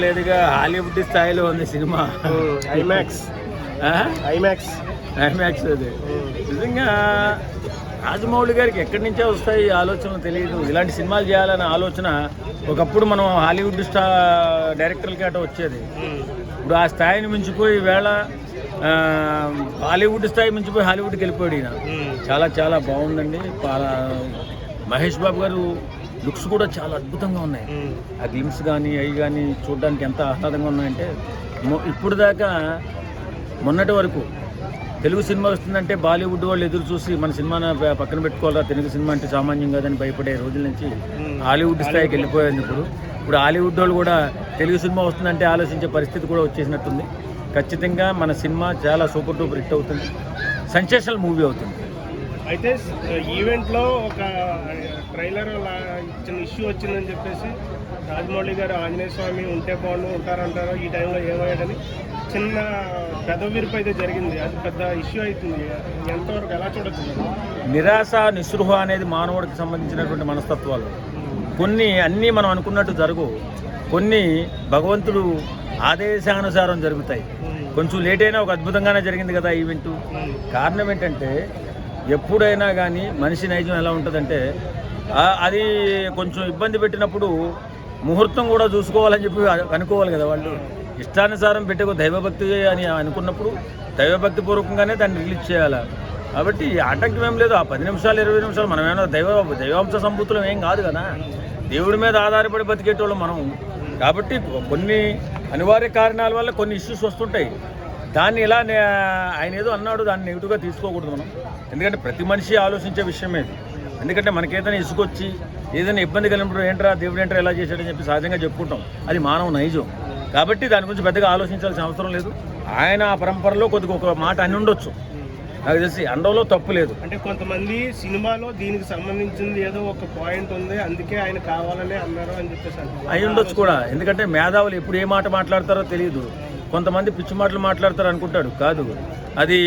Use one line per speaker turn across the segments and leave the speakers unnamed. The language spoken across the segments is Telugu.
లేదుగా హాలీవుడ్ స్థాయిలో ఉంది సినిమా.
ఐమాక్స్
అది నిజంగా రాజమౌళి గారికి ఎక్కడి నుంచే వస్తాయి ఈ ఆలోచనలు తెలియదు. ఇలాంటి సినిమాలు చేయాలనే ఆలోచన ఒకప్పుడు మనం హాలీవుడ్ డైరెక్టర్లకి అట వచ్చేది. ఇప్పుడు ఆ స్థాయిని మించిపోయి ఈవేళ హాలీవుడ్ స్థాయి మించిపోయి హాలీవుడ్కి వెళ్ళిపోయాడు ఈయన. చాలా చాలా బాగుందండి. మహేష్ బాబు గారు లుక్స్ కూడా చాలా అద్భుతంగా ఉన్నాయి. ఆ గ్లిమ్స్ కానీ అవి కానీ చూడడానికి ఎంత ఆహ్లాదంగా ఉన్నాయంటే, ఇప్పుడు దాకా మొన్నటి వరకు తెలుగు సినిమా వస్తుందంటే బాలీవుడ్ వాళ్ళు ఎదురు చూసి మన సినిమాను పక్కన పెట్టుకోవాలా, తెలుగు సినిమా అంటే సామాన్యం కాదని భయపడే రోజుల నుంచి హాలీవుడ్ స్థాయికి వెళ్ళిపోయింది. ఇప్పుడు హాలీవుడ్ వాళ్ళు కూడా తెలుగు సినిమా వస్తుందంటే ఆలోచించే పరిస్థితి కూడా వచ్చేసినట్టుంది. ఖచ్చితంగా మన సినిమా చాలా సూపర్ డూపర్ హిట్ అవుతుంది, సెన్సేషనల్ మూవీ అవుతుంది.
అయితే ఈవెంట్లో ఒక ట్రైలర్ చిన్న ఇష్యూ వచ్చిందని చెప్పేసి రాజమౌళి గారు ఆంజనేయ స్వామి ఉంటే బాగుండు ఉంటారంటారు, ఈ టైంలో ఏమయ్యాడని చిన్న పెదవిరుపు అయితే జరిగింది. అది పెద్ద ఇష్యూ అవుతుంది. ఎంతవరకు ఎలా చూడొచ్చు?
నిరాశ నిస్పృహ అనేది మానవుడికి సంబంధించినటువంటి మనస్తత్వాలు. కొన్ని అన్నీ మనం అనుకున్నట్టు జరగవు, కొన్ని భగవంతుడు ఆదేశానుసారం జరుగుతాయి. కొంచెం లేట్ అయినా ఒక అద్భుతంగానే జరిగింది కదా ఈవెంటు. కారణం ఏంటంటే, ఎప్పుడైనా కానీ మనిషి నైజం ఎలా ఉంటుందంటే, అది కొంచెం ఇబ్బంది పెట్టినప్పుడు ముహూర్తం కూడా చూసుకోవాలని చెప్పి అనుకోవాలి కదా వాళ్ళు. ఇష్టానుసారం పెట్టే దైవభక్తి అని అనుకున్నప్పుడు దైవభక్తి పూర్వకంగానే దాన్ని రిలీజ్ చేయాలి. కాబట్టి ఆటంకం ఏం లేదు. ఆ 10 నిమిషాలు 20 నిమిషాలు మనం ఏమైనా దైవాంశ సంభూతులం ఏం కాదు కదా, దేవుడి మీద ఆధారపడి బతికేటోళ్ళం మనం. కాబట్టి కొన్ని అనివార్య కారణాల వల్ల కొన్ని ఇష్యూస్ వస్తుంటాయి. దాన్ని ఇలా ఆయన ఏదో అన్నాడు, దాన్ని నెగిటివ్గా తీసుకోకూడదు మనం. ఎందుకంటే ప్రతి మనిషి ఆలోచించే విషయమే ఇది. ఎందుకంటే మనకేదైనా ఇసుకొచ్చి ఏదైనా ఇబ్బంది కలిగినప్పుడు ఏంట్రా దేవుడు ఏంట్రా ఎలా చేశాడని చెప్పి సహజంగా చెప్పుకుంటాం. అది మానవ నైజం. కాబట్టి దాని గురించి పెద్దగా ఆలోచించాల్సిన అవసరం లేదు. ఆయన ఆ పరంపరలో కొద్దిగా ఒక మాట అని ఉండొచ్చు, నాకు తెలిసి అండంలో తప్పు లేదు.
అంటే కొంతమంది సినిమాలో దీనికి సంబంధించింది ఏదో ఒక పాయింట్ ఉంది, అందుకే ఆయన కావాలనే అన్నారు అని చెప్పేసి
అయి ఉండొచ్చు కూడా. ఎందుకంటే మేధావులు ఎప్పుడు ఏ మాట మాట్లాడతారో తెలియదు. కొంతమంది పిచ్చి మాటలు మాట్లాడతారు అనుకుంటాడు, కాదు. అది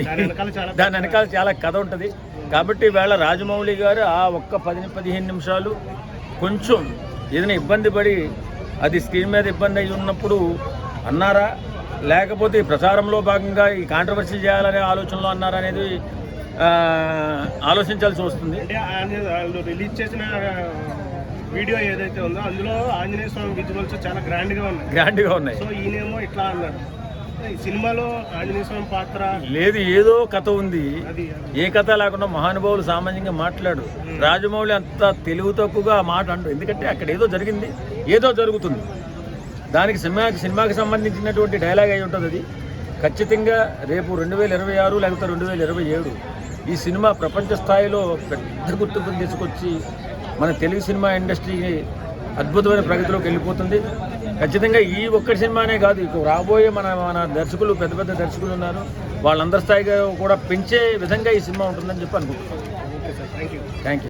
దాని వెనకాల చాలా కథ ఉంటుంది. కాబట్టి వేళ రాజమౌళి గారు ఆ ఒక్క 10-15 నిమిషాలు కొంచెం ఏదైనా ఇబ్బంది పడి, అది స్క్రీన్ మీద ఇబ్బంది అయి ఉన్నప్పుడు అన్నారా, లేకపోతే ఈ ప్రచారంలో భాగంగా ఈ కాంట్రవర్సీ చేయాలనే ఆలోచనలో అన్నారా అనేది ఆలోచించాల్సి వస్తుంది.
అంటే రిలీజ్ చేసిన వీడియో ఏదైతే ఉందో అందులో ఆంజనేయ స్వామి విజువల్స్ చాలా గ్రాండ్గా ఉన్నాయి. సో ఈయనేమో ఇట్లా అన్నాడు. సినిమాలో ఆంజనేయ స్వామి పాత్ర
లేదు, ఏదో కథ ఉంది. ఏ కథ లేకుండా మహానుభావులు సామాన్యంగా మాట్లాడు. రాజమౌళి అంత తెలివి తక్కువగా మాట అంటూ, ఎందుకంటే అక్కడ ఏదో జరిగింది, ఏదో జరుగుతుంది. దానికి సినిమాకి సంబంధించినటువంటి డైలాగ్ అయి ఉంటుంది. అది ఖచ్చితంగా రేపు 2026 లేకపోతే 2027 ఈ సినిమా ప్రపంచ స్థాయిలో పెద్ద గుర్తింపును తీసుకొచ్చి మన తెలుగు సినిమా ఇండస్ట్రీకి అద్భుతమైన ప్రగతిలోకి వెళ్ళిపోతుంది. ఖచ్చితంగా ఈ ఒక్కటి సినిమానే కాదు, ఇక రాబోయే మన దర్శకులు, పెద్ద పెద్ద దర్శకులు ఉన్నారు, వాళ్ళందరి స్థాయిగా కూడా పెంచే విధంగా ఈ సినిమా ఉంటుందని చెప్పి అనుకుంటున్నాను. Thank you.